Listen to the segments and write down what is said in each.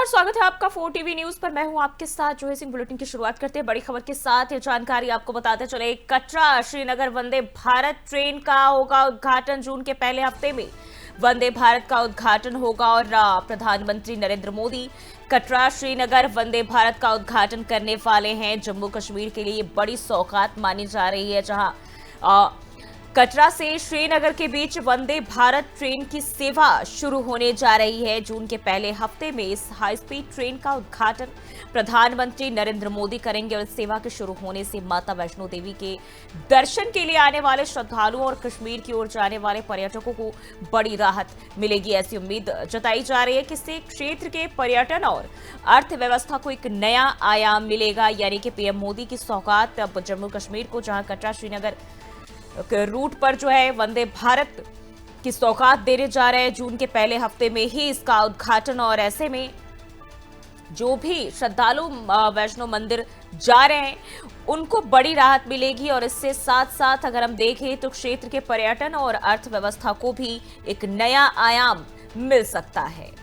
नमस्कार, स्वागत है आपका 4 टीवी न्यूज पर। मैं हूं आपके साथ जोहे सिंह। बुलेटिन की शुरुआत करते हैं बड़ी खबर के साथ। ये जानकारी आपको बताते चले, कटरा श्रीनगर वंदे भारत ट्रेन का होगा उद्घाटन जून के पहले हफ्ते में। वंदे भारत का उद्घाटन होगा और प्रधानमंत्री नरेंद्र मोदी कटरा श्रीनगर वंदे भारत का उद्घाटन करने वाले हैं। जम्मू कश्मीर के लिए बड़ी सौगात मानी जा रही है, जहां कटरा से श्रीनगर के बीच वंदे भारत ट्रेन की सेवा शुरू होने जा रही है। जून के पहले हफ्ते में इस हाई स्पीड ट्रेन का उद्घाटन प्रधानमंत्री नरेंद्र मोदी करेंगे और इस सेवा के शुरू होने से माता वैष्णो देवी के दर्शन के लिए आने वाले श्रद्धालुओं और कश्मीर की ओर जाने वाले पर्यटकों को बड़ी राहत मिलेगी। ऐसी उम्मीद जताई जा रही है कि इससे क्षेत्र के पर्यटन और अर्थव्यवस्था को एक नया आयाम मिलेगा। यानी कि पीएम मोदी की सौगात अब जम्मू कश्मीर को, जहां कटरा श्रीनगर रूट पर जो है वंदे भारत की सौगात देने जा रहे हैं। जून के पहले हफ्ते में ही इसका उद्घाटन, और ऐसे में जो भी श्रद्धालु वैष्णो मंदिर जा रहे हैं उनको बड़ी राहत मिलेगी। और इससे साथ साथ अगर हम देखें तो क्षेत्र के पर्यटन और अर्थव्यवस्था को भी एक नया आयाम मिल सकता है।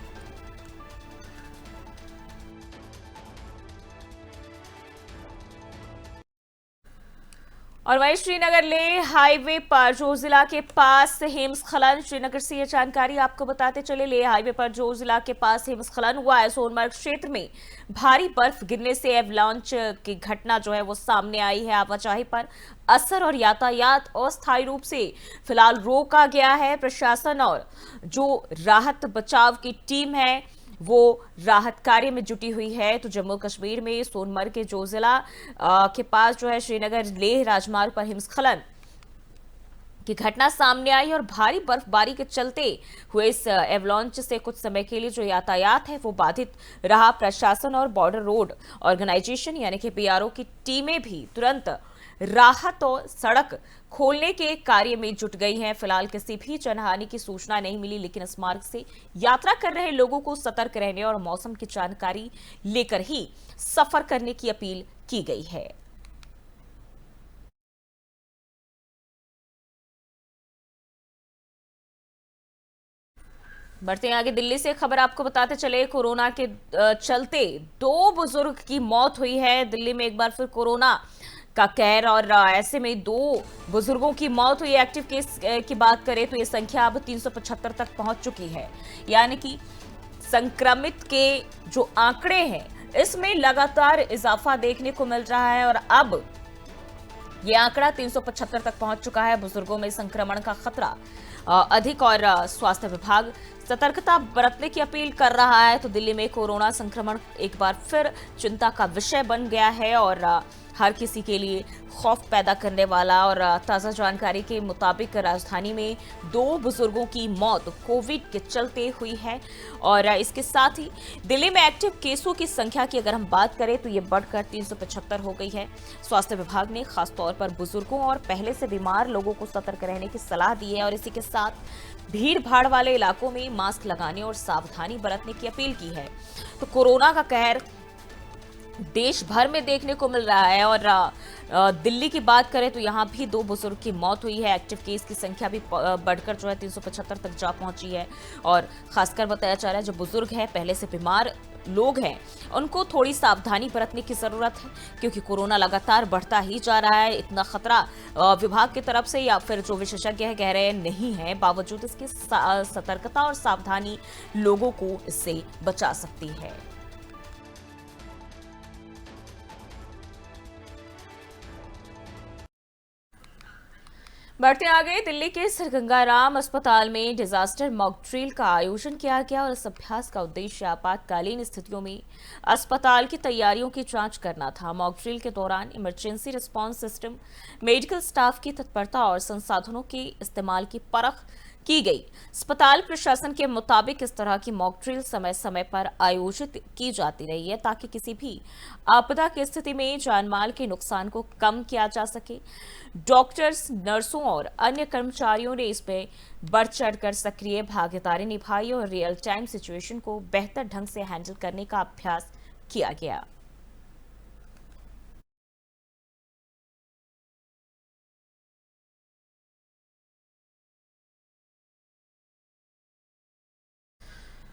और वहीं श्रीनगर ले हाईवे पर जो जिला के पास हिमस्खलन, श्रीनगर से ये जानकारी आपको बताते चले। ले हाईवे पर जो जिला के पास हिमस्खलन हुआ है, सोनमर्ग क्षेत्र में भारी बर्फ गिरने से एवलांच की घटना जो है वो सामने आई है। आवाजाही पर असर और यातायात अस्थायी रूप से फिलहाल रोका गया है। प्रशासन और जो राहत बचाव की टीम है वो राहत कार्य में जुटी हुई है। तो जम्मू कश्मीर में सोनमर्ग के जो जिला के पास जो है श्रीनगर लेह राजमार्ग पर हिमस्खलन की घटना सामने आई और भारी बर्फबारी के चलते हुए इस एवलांच से कुछ समय के लिए जो यातायात है वो बाधित रहा। प्रशासन और बॉर्डर रोड ऑर्गेनाइजेशन यानी कि बीआरओ की टीमें भी तुरंत राहत और सड़क खोलने के कार्य में जुट गई हैं। फिलहाल किसी भी जनहानि की सूचना नहीं मिली, लेकिन इस मार्ग से यात्रा कर रहे लोगों को सतर्क रहने और मौसम की जानकारी लेकर ही सफर करने की अपील की गई है। बढ़ते हैं आगे, दिल्ली से खबर आपको बताते चले। कोरोना के चलते 2 बुजुर्ग की मौत हुई है। दिल्ली में एक बार फिर कोरोना का कहर, और ऐसे में 2 बुजुर्गों की मौत हुई। एक्टिव केस की बात करें तो ये संख्या अब 375 तक पहुंच चुकी है। यानी कि संक्रमित के जो आंकड़े हैं इसमें लगातार इजाफा देखने को मिल रहा है और अब ये आंकड़ा 375 तक पहुंच चुका है। बुजुर्गों में संक्रमण का खतरा अधिक, और स्वास्थ्य विभाग सतर्कता बरतने की अपील कर रहा है। तो दिल्ली में कोरोना संक्रमण एक बार फिर चिंता का विषय बन गया है और हर किसी के लिए खौफ पैदा करने वाला। और ताज़ा जानकारी के मुताबिक राजधानी में 2 बुजुर्गों की मौत कोविड के चलते हुई है। और इसके साथ ही दिल्ली में एक्टिव केसों की संख्या की अगर हम बात करें तो ये बढ़कर 375 हो गई है। स्वास्थ्य विभाग ने खासतौर पर बुजुर्गों और पहले से बीमार लोगों को सतर्क रहने की सलाह दी है और इसी के साथ भीड़ भाड़ वाले इलाकों में मास्क लगाने और सावधानी बरतने की अपील की है। तो कोरोना का कहर देश भर में देखने को मिल रहा है और दिल्ली की बात करें तो यहाँ भी 2 बुजुर्ग की मौत हुई है। एक्टिव केस की संख्या भी बढ़कर जो है 375 तक जा पहुंची है। और खासकर बताया जा रहा है जो बुजुर्ग हैं, पहले से बीमार लोग हैं, उनको थोड़ी सावधानी बरतने की जरूरत है, क्योंकि कोरोना लगातार बढ़ता ही जा रहा है। इतना खतरा विभाग की तरफ से या फिर जो विशेषज्ञ कह रहे हैं नहीं है, बावजूद इसकी सतर्कता और सावधानी लोगों को इससे बचा सकती है। बढ़ते आगे, दिल्ली के सर गंगाराम अस्पताल में डिजास्टर मॉक ड्रिल का आयोजन किया गया और इस अभ्यास का उद्देश्य आपातकालीन स्थितियों में अस्पताल की तैयारियों की जांच करना था। मॉक ड्रिल के दौरान emergency response system, medical staff की तत्परता और संसाधनों के इस्तेमाल की परख की गई। अस्पताल प्रशासन के मुताबिक इस तरह की मॉक ड्रिल समय समय पर आयोजित की जाती रही है ताकि किसी भी आपदा की स्थिति में जानमाल के नुकसान को कम किया जा सके। डॉक्टर्स, नर्सों और अन्य कर्मचारियों ने इसमें बढ़ चढ़कर सक्रिय भागीदारी निभाई और रियल टाइम सिचुएशन को बेहतर ढंग से हैंडल करने का अभ्यास किया गया।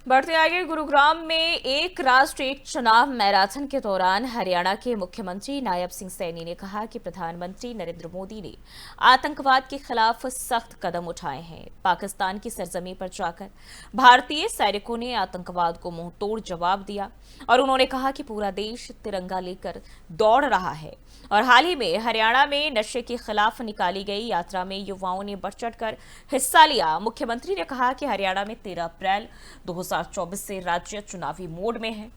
बढ़ते आगे, गुरुग्राम में एक राष्ट्र एक चुनाव मैराथन के दौरान हरियाणा के मुख्यमंत्री नायब सिंह सैनी ने कहा कि प्रधानमंत्री नरेंद्र मोदी ने आतंकवाद के खिलाफ सख्त कदम उठाए हैं। पाकिस्तान की सरजमी पर जाकर भारतीय सैनिकों ने आतंकवाद को मुंहतोड़ जवाब दिया और उन्होंने कहा कि पूरा देश तिरंगा लेकर दौड़ रहा है। और हाल ही में हरियाणा में नशे के खिलाफ निकाली गई यात्रा में युवाओं ने बढ़ चढ़कर हिस्सा लिया। मुख्यमंत्री ने कहा कि हरियाणा में 13 अप्रैल 2024 से राज्य चुनावी मोड में है,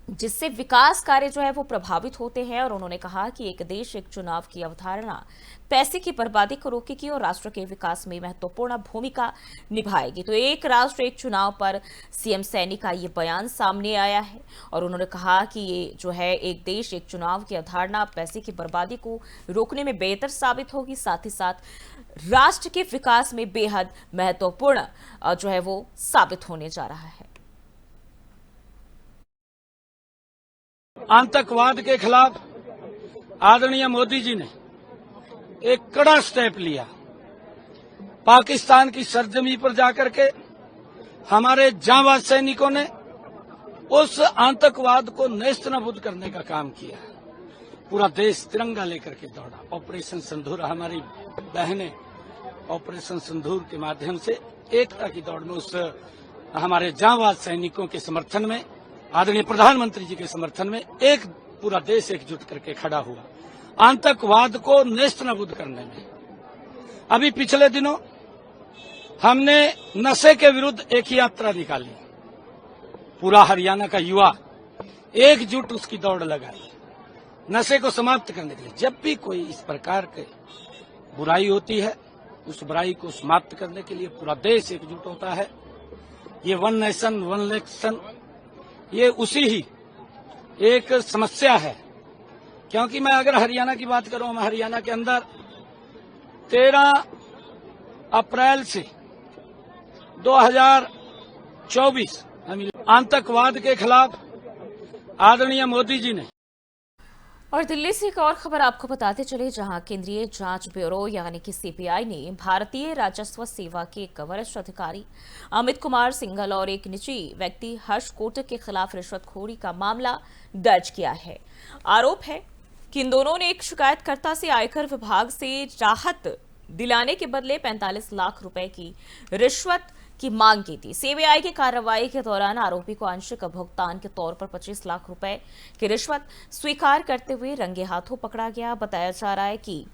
जिससे विकास कार्य जो है वो प्रभावित होते हैं। और उन्होंने कहा कि एक देश एक चुनाव की अवधारणा पैसे की बर्बादी को रोकेगी और राष्ट्र के विकास में महत्वपूर्ण भूमिका निभाएगी। तो एक राष्ट्र एक चुनाव पर सीएम सैनी का ये बयान सामने आया है और उन्होंने कहा कि ये जो है एक देश एक चुनाव की अवधारणा पैसे की बर्बादी को रोकने में बेहतर साबित होगी, साथ ही साथ राष्ट्र के विकास में बेहद महत्वपूर्ण जो है वो साबित होने जा रहा है। आतंकवाद के खिलाफ आदरणीय मोदी जी ने एक कड़ा स्टेप लिया। पाकिस्तान की सरजमी पर जाकर के हमारे जांबाज सैनिकों ने उस आतंकवाद को नेस्तनाबूद करने का काम किया। पूरा देश तिरंगा लेकर के दौड़ा। ऑपरेशन सिंदूर, हमारी बहनें ऑपरेशन सिंदूर के माध्यम से एकता की दौड़ में उस हमारे जांबाज सैनिकों के समर्थन में, आदरणीय प्रधानमंत्री जी के समर्थन में एक पूरा देश एकजुट करके खड़ा हुआ आतंकवाद को नेस्तनाबूद करने में। अभी पिछले दिनों हमने नशे के विरुद्ध एक यात्रा निकाली। पूरा हरियाणा का युवा एकजुट उसकी दौड़ लगाई नशे को समाप्त करने के लिए। जब भी कोई इस प्रकार की बुराई होती है, उस बुराई को समाप्त करने के लिए पूरा देश एकजुट होता है। ये वन नेशन वन इलेक्शन, ये उसी ही एक समस्या है। क्योंकि मैं अगर हरियाणा की बात करूं, हम हरियाणा के अंदर 13 अप्रैल से 2024 आतंकवाद के खिलाफ आदरणीय मोदी जी ने। और दिल्ली से एक और खबर आपको बताते चले, जहां केंद्रीय जांच ब्यूरो यानी कि सीबीआई ने भारतीय राजस्व सेवा के एक वरिष्ठ अधिकारी अमित कुमार सिंघल और एक निजी व्यक्ति हर्ष कोटक के खिलाफ रिश्वतखोरी का मामला दर्ज किया है। आरोप है कि इन दोनों ने एक शिकायतकर्ता से आयकर विभाग से राहत दिलाने के बदले 45 लाख रुपए की रिश्वत की मांग की थी। सीबीआई की कार्रवाई के दौरान आरोपी को आंशिक भुगतान के तौर पर 25 लाख रुपए की रिश्वत स्वीकार करते हुए रंगे हाथों पकड़ा गया। बताया जा रहा है कि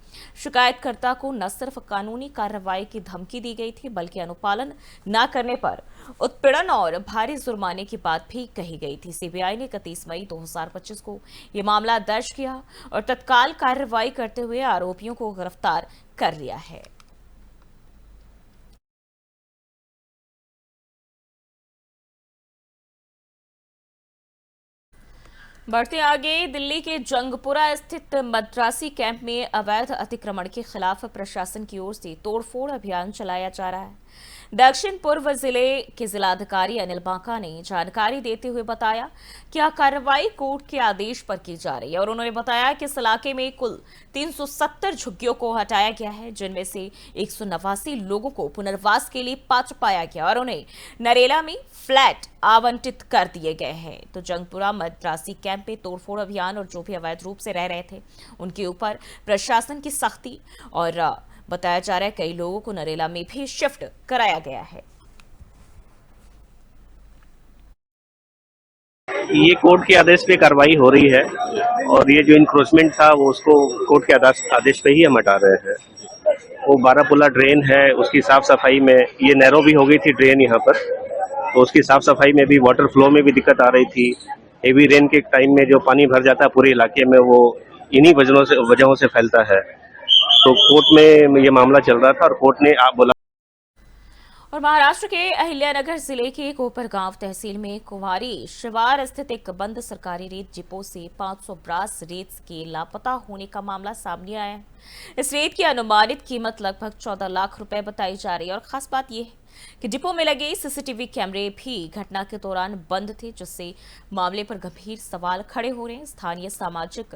शिकायतकर्ता को न सिर्फ कानूनी कार्रवाई की धमकी दी गई थी, बल्कि अनुपालन न करने पर उत्पीड़न और भारी जुर्माने की बात भी कही गई थी। सीबीआई ने 31 मई 2025 को यह मामला दर्ज किया और तत्काल कार्रवाई करते हुए आरोपियों को गिरफ्तार कर लिया है। बढ़ते आगे, दिल्ली के जंगपुरा स्थित मद्रासी कैंप में अवैध अतिक्रमण के खिलाफ प्रशासन की ओर से तोड़फोड़ अभियान चलाया जा रहा है। दक्षिण पूर्व जिले के जिलाधिकारी अनिल बांका ने जानकारी देते हुए बताया कि यह कार्रवाई कोर्ट के आदेश पर की जा रही है और उन्होंने बताया कि इस इलाके में कुल 370 झुग्गियों को हटाया गया है, जिनमें से 189 लोगों को पुनर्वास के लिए पात्र पाया गया और उन्हें नरेला में फ्लैट आवंटित कर दिए गए हैं। तो जंगपुरा मद्रासी कैंप में तोड़फोड़ अभियान और जो भी अवैध रूप से रह रहे थे उनके ऊपर प्रशासन की सख्ती, और बताया जा रहा है कई लोगों को नरेला में भी शिफ्ट कराया गया है। ये कोर्ट के आदेश पे कार्रवाई हो रही है और ये जो इंक्रोचमेंट था वो उसको कोर्ट के आदेश पे ही हम हटा रहे हैं। वो 12 पुला ड्रेन है, उसकी साफ सफाई में ये नैरो भी हो गई थी ड्रेन यहाँ पर, तो उसकी साफ सफाई में भी वाटर फ्लो में भी दिक्कत आ रही थी। हेवी रेन के टाइम में जो पानी भर जाता है पूरे इलाके में, वो इन्हीं वजहों से फैलता है। तो कोर्ट में ये मामला चल रहा था और कोर्ट ने आप बोला। और महाराष्ट्र के अहिल्यानगर जिले के कोपरगांव तहसील में कुंवारी शिवार स्थित एक बंद सरकारी रेत डिपो से 500 ब्रास रेत के लापता होने का मामला सामने आया है। इस रेत की अनुमानित कीमत लगभग 14 लाख रुपए बताई जा रही है और खास बात यह है कि डिपो में लगे सीसीटीवी कैमरे भी घटना के दौरान बंद थे, जिससे मामले पर गंभीर सवाल खड़े हो रहे हैं। स्थानीय सामाजिक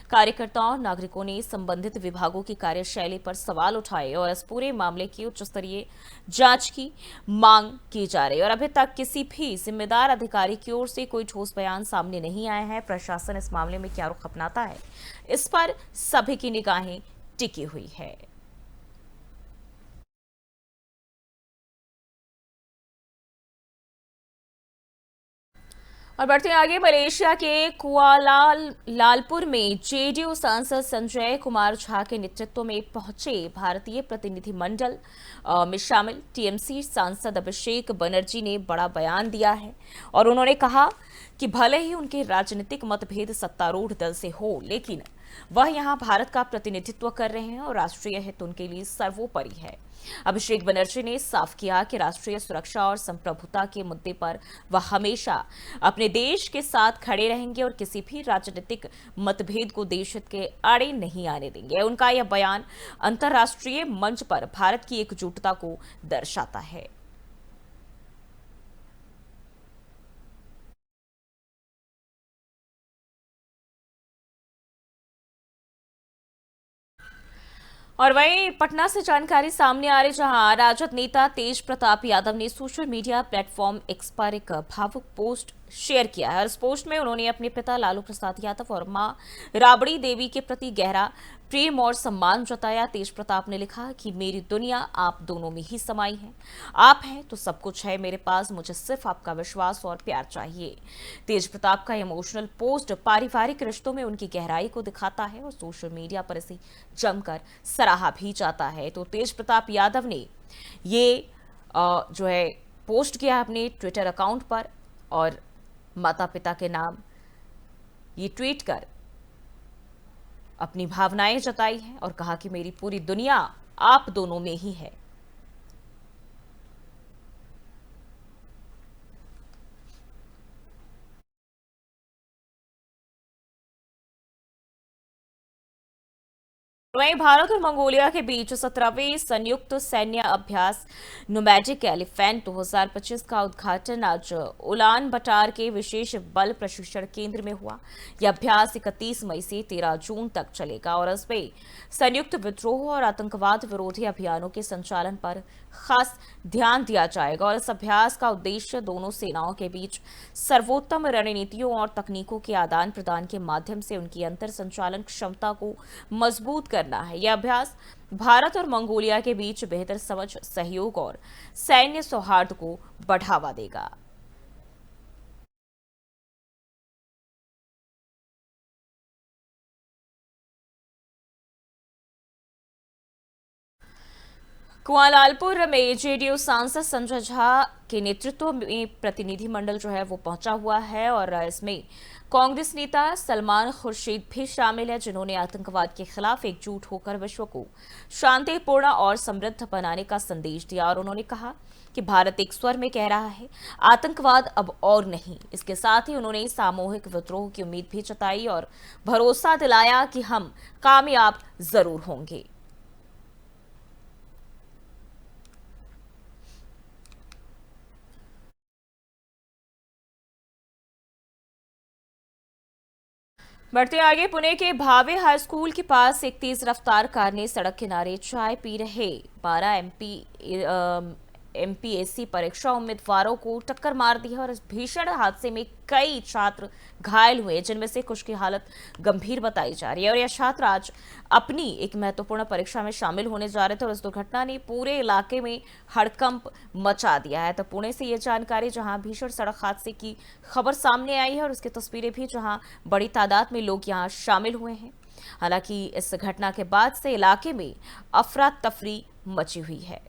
कार्यकर्ताओं और नागरिकों ने संबंधित विभागों की कार्यशैली पर सवाल उठाए और इस पूरे मामले की उच्च स्तरीय जांच की मांग की जा रही है और अभी तक किसी भी जिम्मेदार अधिकारी की ओर से कोई ठोस बयान सामने नहीं आया है। प्रशासन इस मामले में क्या रुख अपनाता है, इस पर सभी की निगाहें टिकी हुई है। और बढ़ते हैं आगे, मलेशिया के कुआलालंपुर में जेडीयू सांसद संजय कुमार झा के नेतृत्व में पहुंचे भारतीय प्रतिनिधिमंडल में शामिल टीएमसी सांसद अभिषेक बनर्जी ने बड़ा बयान दिया है और उन्होंने कहा कि भले ही उनके राजनीतिक मतभेद सत्तारूढ़ दल से हो, लेकिन वह यहां भारत का प्रतिनिधित्व कर रहे हैं और राष्ट्रीय हित उनके लिए सर्वोपरि है। अभिषेक बनर्जी ने साफ किया कि राष्ट्रीय सुरक्षा और संप्रभुता के मुद्दे पर वह हमेशा अपने देश के साथ खड़े रहेंगे और किसी भी राजनीतिक मतभेद को देश हित के आड़े नहीं आने देंगे। उनका यह बयान अंतर्राष्ट्रीय मंच पर भारत की एकजुटता को दर्शाता है। और वहीं पटना से जानकारी सामने आ रही, जहां राजद नेता तेज प्रताप यादव ने सोशल मीडिया प्लेटफॉर्म एक्स पर एक भावुक पोस्ट शेयर किया है और इस पोस्ट में उन्होंने अपने पिता लालू प्रसाद यादव और मां राबड़ी देवी के प्रति गहरा प्रेम और सम्मान जताया। तेज प्रताप ने लिखा कि मेरी दुनिया आप दोनों में ही समाई है, आप हैं तो सब कुछ है मेरे पास, मुझे सिर्फ आपका विश्वास और प्यार चाहिए। तेज प्रताप का इमोशनल पोस्ट पारिवारिक रिश्तों में उनकी गहराई को दिखाता है और सोशल मीडिया पर इसे जमकर सराहा भी जाता है। तो तेज प्रताप यादव ने ये जो है पोस्ट किया अपने ट्विटर अकाउंट पर और माता पिता के नाम ये ट्वीट कर अपनी भावनाएं जताई हैं और कहा कि मेरी पूरी दुनिया आप दोनों में ही है। वहीं भारत और मंगोलिया के बीच 17वें संयुक्त सैन्य अभ्यास नोमैडिक एलिफेंट 2025 का उद्घाटन आज उलान बटार के विशेष बल प्रशिक्षण केंद्र में हुआ। यह अभ्यास 31 मई से 13 जून तक चलेगा और इसमें संयुक्त विद्रोह और आतंकवाद विरोधी अभियानों के संचालन पर खास ध्यान दिया जाएगा और इस अभ्यास का उद्देश्य दोनों सेनाओं के बीच सर्वोत्तम रणनीतियों और तकनीकों के आदान प्रदान के माध्यम से उनकी अंतर संचालन क्षमता को मजबूत करना है। यह अभ्यास भारत और मंगोलिया के बीच बेहतर समझ, सहयोग और सैन्य सौहार्द को बढ़ावा देगा। कुआलालंपुर में जेडीयू सांसद संजय झा के नेतृत्व में प्रतिनिधिमंडल जो है वो पहुंचा हुआ है और इसमें कांग्रेस नेता सलमान खुर्शीद भी शामिल है, जिन्होंने आतंकवाद के खिलाफ एकजुट होकर विश्व को शांतिपूर्ण और समृद्ध बनाने का संदेश दिया और उन्होंने कहा कि भारत एक स्वर में कह रहा है आतंकवाद अब और नहीं। इसके साथ ही उन्होंने सामूहिक विद्रोह की उम्मीद भी जताई और भरोसा दिलाया कि हम कामयाब जरूर होंगे। बढ़ते आगे, पुणे के भावे हाई स्कूल के पास एक तेज रफ्तार कार ने सड़क किनारे चाय पी रहे 12 एमपीएससी परीक्षा उम्मीदवारों को टक्कर मार दी है और इस भीषण हादसे में कई छात्र घायल हुए, जिनमें से कुछ की हालत गंभीर बताई जा रही है और यह छात्र आज अपनी एक महत्वपूर्ण परीक्षा में शामिल होने जा रहे थे और इस दुर्घटना ने पूरे इलाके में हड़कंप मचा दिया है। तो पुणे से ये जानकारी, जहां भीषण सड़क हादसे की खबर सामने आई है और उसकी तस्वीरें भी, जहां बड़ी तादाद में लोग यहां शामिल हुए हैं। हालांकि इस घटना के बाद से इलाके में अफरा तफरी मची हुई है।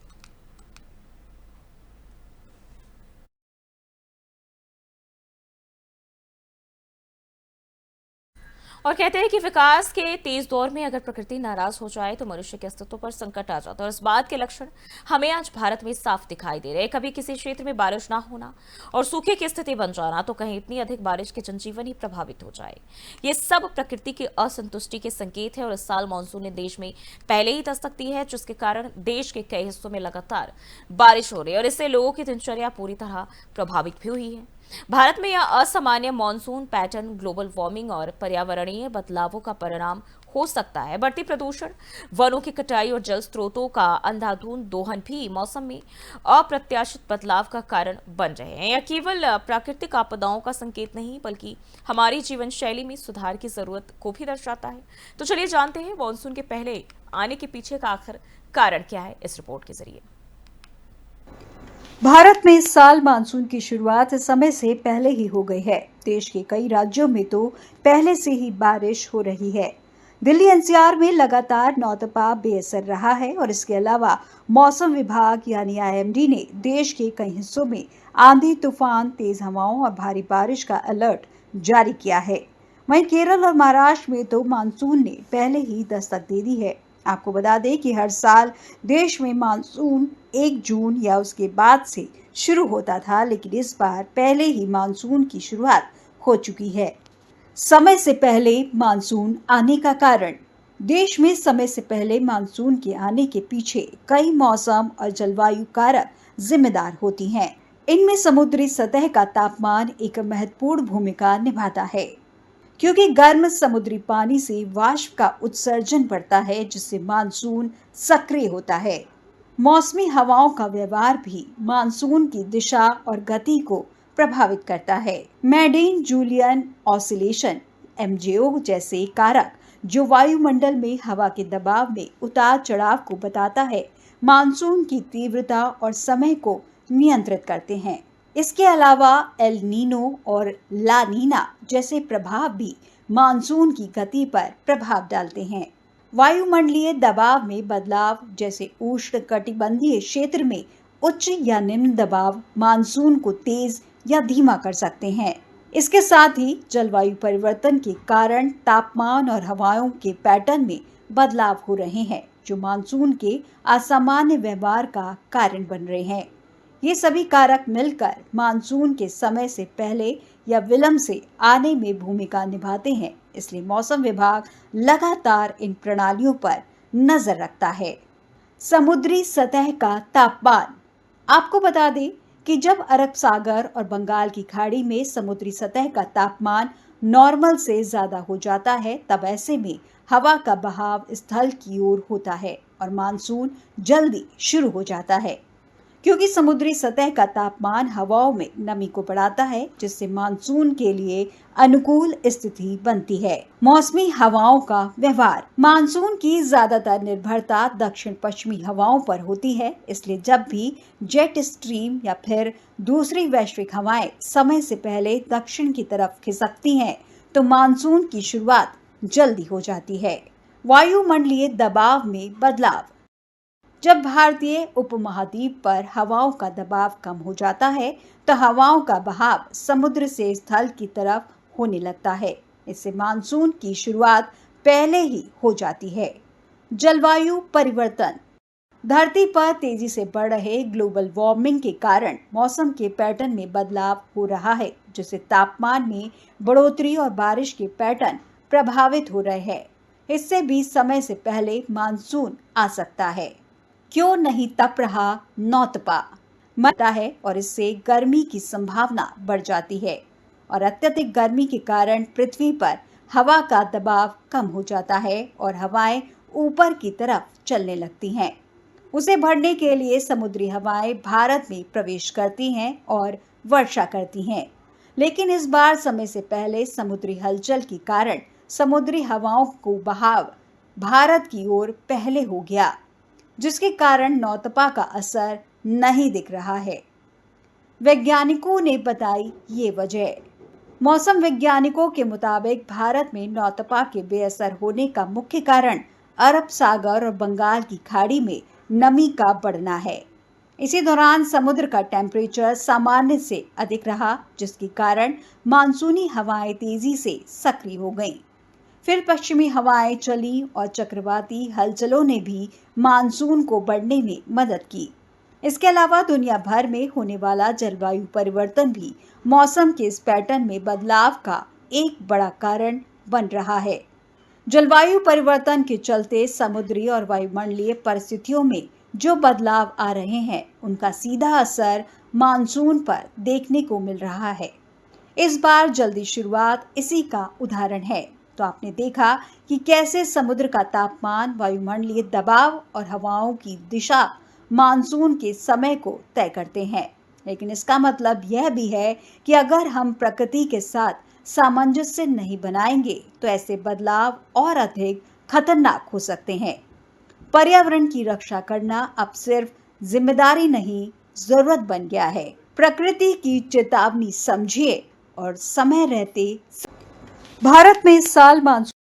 और कहते हैं कि विकास के तेज दौर में अगर प्रकृति नाराज हो जाए तो मनुष्य के अस्तित्व पर संकट आ जाता है, और इस बात के लक्षण हमें आज भारत में साफ दिखाई दे रहे हैं। कभी किसी क्षेत्र में बारिश ना होना और सूखे की स्थिति बन जाना, तो कहीं इतनी अधिक बारिश के जनजीवन ही प्रभावित हो जाए। ये सब प्रकृति की असंतुष्टि के संकेत है, और इस साल मानसून ने देश में पहले ही दस्तक दी है, जिसके कारण देश के कई हिस्सों में लगातार बारिश हो रही है और इससे लोगों की दिनचर्या पूरी तरह प्रभावित भी हुई है। भारत में यह असामान्य मानसून पैटर्न ग्लोबल वार्मिंग और पर्यावरणीय बदलावों का परिणाम हो सकता है। बढ़ती प्रदूषण, वनों की कटाई और जल स्रोतों का अंधाधुंध दोहन भी मौसम में अप्रत्याशित बदलाव का कारण बन रहे हैं। यह केवल प्राकृतिक आपदाओं का संकेत नहीं, बल्कि हमारी जीवन शैली में सुधार की जरूरत को भी दर्शाता है। तो चलिए जानते हैं मानसून के पहले आने के पीछे का आखिर कारण क्या है, इस रिपोर्ट के जरिए। भारत में इस साल मानसून की शुरुआत समय से पहले ही हो गई है। देश के कई राज्यों में तो पहले से ही बारिश हो रही है। दिल्ली एनसीआर में लगातार नौतपा बेअसर रहा है, और इसके अलावा मौसम विभाग यानी आईएमडी ने देश के कई हिस्सों में आंधी, तूफान, तेज हवाओं और भारी बारिश का अलर्ट जारी किया है। वहीं केरल और महाराष्ट्र में तो मानसून ने पहले ही दस्तक दे दी है। आपको बता दें कि हर साल देश में मानसून 1 जून या उसके बाद से शुरू होता था, लेकिन इस बार पहले ही मानसून की शुरुआत हो चुकी है। समय से पहले मानसून आने का कारण। देश में समय से पहले मानसून के आने के पीछे कई मौसम और जलवायु कारक जिम्मेदार होती हैं। इनमें समुद्री सतह का तापमान एक महत्वपूर्ण भूमिका निभाता है, क्योंकि गर्म समुद्री पानी से वाष्प का उत्सर्जन बढ़ता है, जिससे मानसून सक्रिय होता है। मौसमी हवाओं का व्यवहार भी मानसून की दिशा और गति को प्रभावित करता है। मैडेन जूलियन ऑसिलेशन (MJO) जैसे कारक, जो वायुमंडल में हवा के दबाव में उतार चढ़ाव को बताता है, मानसून की तीव्रता और समय को नियंत्रित करते हैं। इसके अलावा एल नीनो और ला नीना जैसे प्रभाव भी मानसून की गति पर प्रभाव डालते हैं। वायुमंडलीय दबाव में बदलाव, जैसे उष्णकटिबंधीय क्षेत्र में उच्च या निम्न दबाव, मानसून को तेज या धीमा कर सकते हैं। इसके साथ ही जलवायु परिवर्तन के कारण तापमान और हवाओं के पैटर्न में बदलाव हो रहे हैं, जो मानसून के असामान्य व्यवहार का कारण बन रहे हैं। ये सभी कारक मिलकर मानसून के समय से पहले या विलंब से आने में भूमिका निभाते हैं। इसलिए मौसम विभाग लगातार इन प्रणालियों पर नजर रखता है। समुद्री सतह का तापमान। आपको बता दें कि जब अरब सागर और बंगाल की खाड़ी में समुद्री सतह का तापमान नॉर्मल से ज्यादा हो जाता है, तब ऐसे में हवा का बहाव स्थल की ओर होता है और मानसून जल्दी शुरू हो जाता है, क्योंकि समुद्री सतह का तापमान हवाओं में नमी को बढ़ाता है, जिससे मानसून के लिए अनुकूल स्थिति बनती है। मौसमी हवाओं का व्यवहार। मानसून की ज्यादातर निर्भरता दक्षिण पश्चिमी हवाओं पर होती है, इसलिए जब भी जेट स्ट्रीम या फिर दूसरी वैश्विक हवाएं समय से पहले दक्षिण की तरफ खिसकती हैं, तो मानसून की शुरुआत जल्दी हो जाती है। वायुमंडलीय दबाव में बदलाव। जब भारतीय उपमहाद्वीप पर हवाओं का दबाव कम हो जाता है, तो हवाओं का बहाव समुद्र से स्थल की तरफ होने लगता है। इससे मानसून की शुरुआत पहले ही हो जाती है। जलवायु परिवर्तन। धरती पर तेजी से बढ़ रहे ग्लोबल वार्मिंग के कारण मौसम के पैटर्न में बदलाव हो रहा है, जिससे तापमान में बढ़ोतरी और बारिश के पैटर्न प्रभावित हो रहे हैं। इससे भी समय से पहले मानसून आ सकता है। क्यों नहीं तप रहा नौतपा मरता है, और इससे गर्मी की संभावना बढ़ जाती है, और अत्यधिक गर्मी के कारण पृथ्वी पर हवा का दबाव कम हो जाता है और हवाएं ऊपर की तरफ चलने लगती हैं। उसे भरने के लिए समुद्री हवाएं भारत में प्रवेश करती हैं और वर्षा करती हैं, लेकिन इस बार समय से पहले समुद्री हलचल के कारण समुद्री हवाओं को बहाव भारत की ओर पहले हो गया, जिसके कारण नौतपा का असर नहीं दिख रहा है। वैज्ञानिकों ने बताई ये वजह। मौसम वैज्ञानिकों के मुताबिक भारत में नौतपा के बेअसर होने का मुख्य कारण अरब सागर और बंगाल की खाड़ी में नमी का बढ़ना है। इसी दौरान समुद्र का टेम्परेचर सामान्य से अधिक रहा, जिसके कारण मानसूनी हवाएं तेजी से सक्रिय हो गईं। फिर पश्चिमी हवाएं चली और चक्रवाती हलचलों ने भी मानसून को बढ़ने में मदद की। इसके अलावा दुनिया भर में होने वाला जलवायु परिवर्तन भी मौसम के इस पैटर्न में बदलाव का एक बड़ा कारण बन रहा है। जलवायु परिवर्तन के चलते समुद्री और वायुमंडलीय परिस्थितियों में जो बदलाव आ रहे हैं, उनका सीधा असर मानसून पर देखने को मिल रहा है। इस बार जल्दी शुरुआत इसी का उदाहरण है। तो आपने देखा कि कैसे समुद्र का तापमान, वायुमंडलीय दबाव और हवाओं की दिशा मानसून के समय को तय करते हैं। लेकिन इसका मतलब यह भी है कि अगर हम प्रकृति के साथ सामंजस्य नहीं बनाएंगे तो ऐसे बदलाव और अधिक खतरनाक हो सकते हैं। पर्यावरण की रक्षा करना अब सिर्फ जिम्मेदारी नहीं, जरूरत बन गया है। प्रकृति की चेतावनी समझिए और समय रहते भारत में इस साल मानसून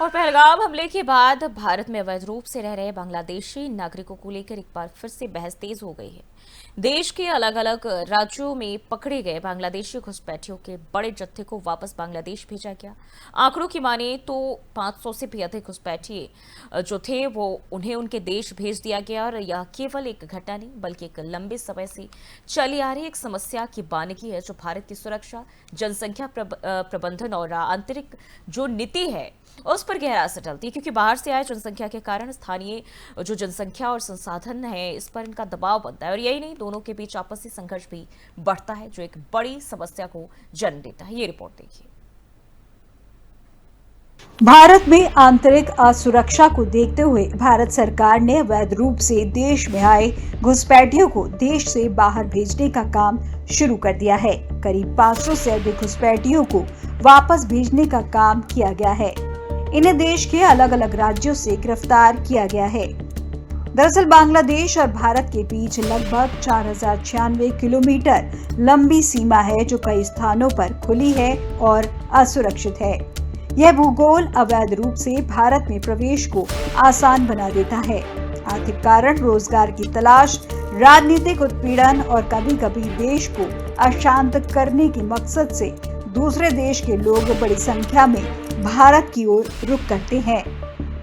और पहलगाम हमले के बाद भारत में अवैध रूप से रह रहे बांग्लादेशी नागरिकों को लेकर एक बार फिर से बहस तेज हो गई है। देश के अलग अलग राज्यों में पकड़े गए बांग्लादेशी घुसपैठियों के बड़े जत्थे को वापस बांग्लादेश भेजा गया। आंकड़ों की माने तो 500 से भी अधिक घुसपैठिए जो थे वो उन्हें उनके देश भेज दिया गया। और यह केवल एक घटना नहीं बल्कि एक लंबे समय से चली आ रही एक समस्या की बानगी है जो भारत की सुरक्षा, जनसंख्या प्रबंधन और आंतरिक जो नीति है उस पर गहरा असर डालती है। क्योंकि बाहर से आए जनसंख्या के कारण स्थानीय जो जनसंख्या और संसाधन है इस पर इनका दबाव बनता है। और यही नहीं, दोनों के बीच आपसी संघर्ष भी बढ़ता है जो एक बड़ी समस्या को जन्म देता है। ये रिपोर्ट देखिए। भारत में आंतरिक असुरक्षा को देखते हुए भारत सरकार ने अवैध रूप से देश में आए घुसपैठियों को देश से बाहर भेजने का काम शुरू कर दिया है। करीब 500 से अधिक घुसपैठियों को वापस भेजने का काम किया गया है। इन्हें देश के अलग अलग राज्यों से गिरफ्तार किया गया है। दरअसल बांग्लादेश और भारत के बीच लगभग 4096 किलोमीटर लंबी सीमा है जो कई स्थानों पर खुली है और असुरक्षित है। यह भूगोल अवैध रूप से भारत में प्रवेश को आसान बना देता है। आर्थिक कारण, रोजगार की तलाश, राजनीतिक उत्पीड़न और कभी कभी देश को अशांत करने के मकसद से दूसरे देश के लोग बड़ी संख्या में भारत की ओर रुख करते हैं।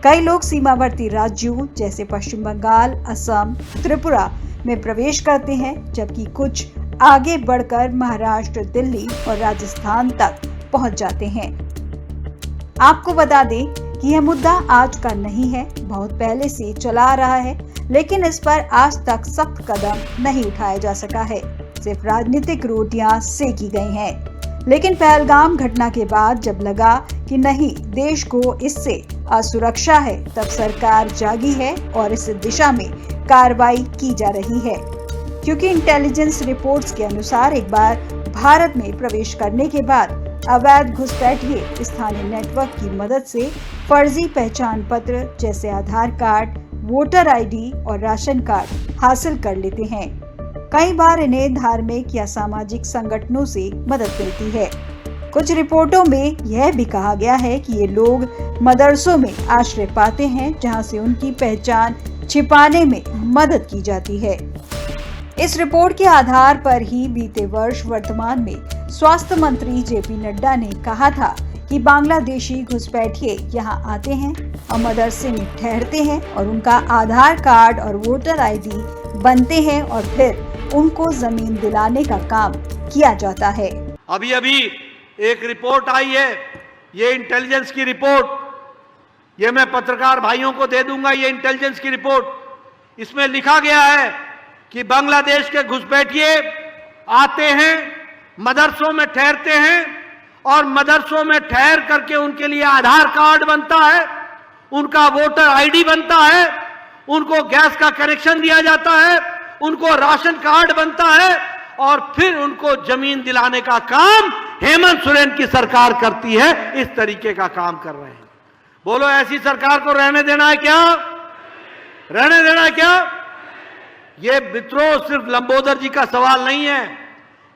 कई लोग सीमावर्ती राज्यों जैसे पश्चिम बंगाल, असम, त्रिपुरा में प्रवेश करते हैं, जबकि कुछ आगे बढ़कर महाराष्ट्र, दिल्ली और राजस्थान तक पहुंच जाते हैं। आपको बता दें कि यह मुद्दा आज का नहीं है, बहुत पहले से चला आ रहा है, लेकिन इस पर आज तक सख्त कदम नहीं उठाया जा सका है। सिर्फ राजनीतिक रोटियां सेकी गई हैं। लेकिन पहलगाम घटना के बाद जब लगा कि नहीं, देश को इससे असुरक्षा है, तब सरकार जागी है और इस दिशा में कार्रवाई की जा रही है। क्योंकि इंटेलिजेंस रिपोर्ट्स के अनुसार एक बार भारत में प्रवेश करने के बाद अवैध घुसपैठिए स्थानीय नेटवर्क की मदद से फर्जी पहचान पत्र जैसे आधार कार्ड, वोटर आईडी और राशन कार्ड हासिल कर लेते हैं। कई बार इन्हें धार्मिक या सामाजिक संगठनों से मदद मिलती है। कुछ रिपोर्टों में यह भी कहा गया है कि ये लोग मदरसों में आश्रय पाते हैं, जहां से उनकी पहचान छिपाने में मदद की जाती है। इस रिपोर्ट के आधार पर ही बीते वर्ष वर्तमान में स्वास्थ्य मंत्री जेपी नड्डा ने कहा था कि बांग्लादेशी घुसपैठिए यहां आते हैं और मदरसे में ठहरते हैं और उनका आधार कार्ड और वोटर आईडी बनते हैं और फिर उनको जमीन दिलाने का काम किया जाता है। अभी एक रिपोर्ट आई है, ये इंटेलिजेंस की रिपोर्ट, ये मैं पत्रकार भाइयों को दे दूंगा। ये इंटेलिजेंस की रिपोर्ट, इसमें लिखा गया है कि बांग्लादेश के घुसपैठिए आते हैं, मदरसों में ठहरते हैं और मदरसों में ठहर करके उनके लिए आधार कार्ड बनता है, उनका वोटर आईडी बनता है, उनको गैस का कनेक्शन दिया जाता है, उनको राशन कार्ड बनता है और फिर उनको जमीन दिलाने का काम हेमंत सोरेन की सरकार करती है। इस तरीके का काम कर रहे हैं। बोलो, ऐसी सरकार को रहने देना है क्या? रहने देना है क्या? ये विद्रोह सिर्फ लंबोदर जी का सवाल नहीं है,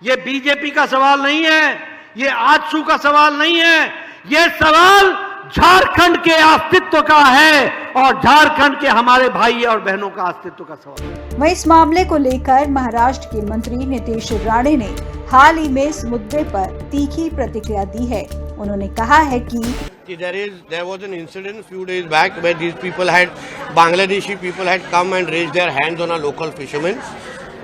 ये बीजेपी का सवाल नहीं है, ये आजसू का सवाल नहीं है, ये सवाल झारखंड के अस्तित्व का है और झारखंड के हमारे भाई और बहनों का अस्तित्व का सवाल है। वहीं इस मामले को लेकर महाराष्ट्र के मंत्री नीतीश राणे ने हाल ही में इस मुद्दे पर तीखी प्रतिक्रिया दी है। उन्होंने कहा है कि There was an incident a few days back where these people Bangladeshi people had come and raised their hands on a local fisherman.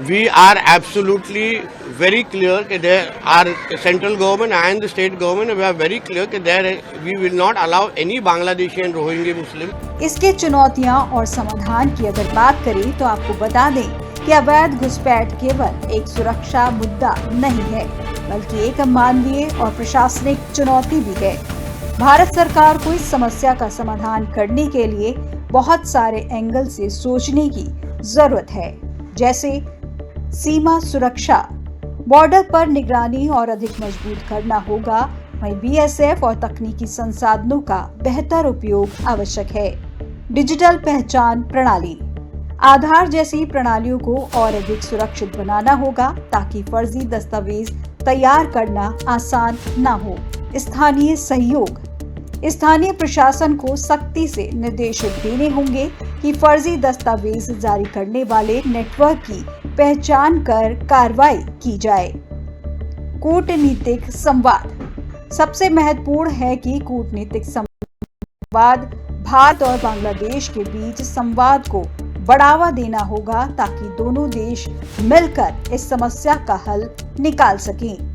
We are absolutely very clear that there are central government and the state government, we are very clear that we will not allow any Bangladeshi and Rohingya Muslim. इसके चुनौतियां और समाधान की अगर बात करें तो आपको बता दें कि अवैध घुसपैठ केवल एक सुरक्षा मुद्दा नहीं है, बल्कि एक मानवीय और प्रशासनिक चुनौती भी है। भारत सरकार को इस समस्या का समाधान करने के लिए बहुत सारे एंगल से सोचने की जरूरत है, जैसे सीमा सुरक्षा, बॉर्डर पर निगरानी और अधिक मजबूत करना होगा। वहीं बीएसएफ और तकनीकी संसाधनों का बेहतर उपयोग आवश्यक है। डिजिटल पहचान प्रणाली, आधार जैसी प्रणालियों को और अधिक सुरक्षित बनाना होगा ताकि फर्जी दस्तावेज तैयार करना आसान न हो। स्थानीय सहयोग, स्थानीय प्रशासन को सख्ती से निर्देश देने होंगे कि फर्जी दस्तावेज जारी करने वाले नेटवर्क की पहचान कर कार्रवाई की जाए। कूटनीतिक संवाद, सबसे महत्वपूर्ण है कि कूटनीतिक संवाद भारत और बांग्लादेश के बीच संवाद को बढ़ावा देना होगा ताकि दोनों देश मिलकर इस समस्या का हल निकाल सकें।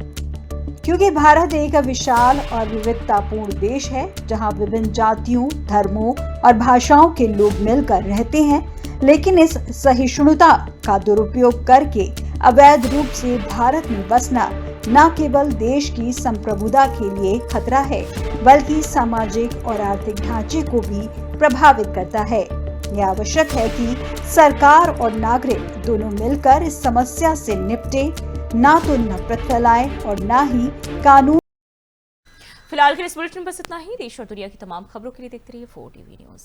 क्योंकि भारत एक विशाल और विविधतापूर्ण देश है जहां विभिन्न जातियों, धर्मों और भाषाओं के लोग मिलकर रहते हैं, लेकिन इस सहिष्णुता का दुरुपयोग करके अवैध रूप से भारत में बसना न केवल देश की संप्रभुता के लिए खतरा है, बल्कि सामाजिक और आर्थिक ढांचे को भी प्रभावित करता है। यह आवश्यक है कि सरकार और नागरिक दोनों मिलकर इस समस्या से निपटे, ना तो नफरत फैलाए और ना ही कानून। फिलहाल के इस बुलेटिन बस इतना ही। देश और दुनिया की तमाम खबरों के लिए देखते रहिए 4 TV न्यूज़।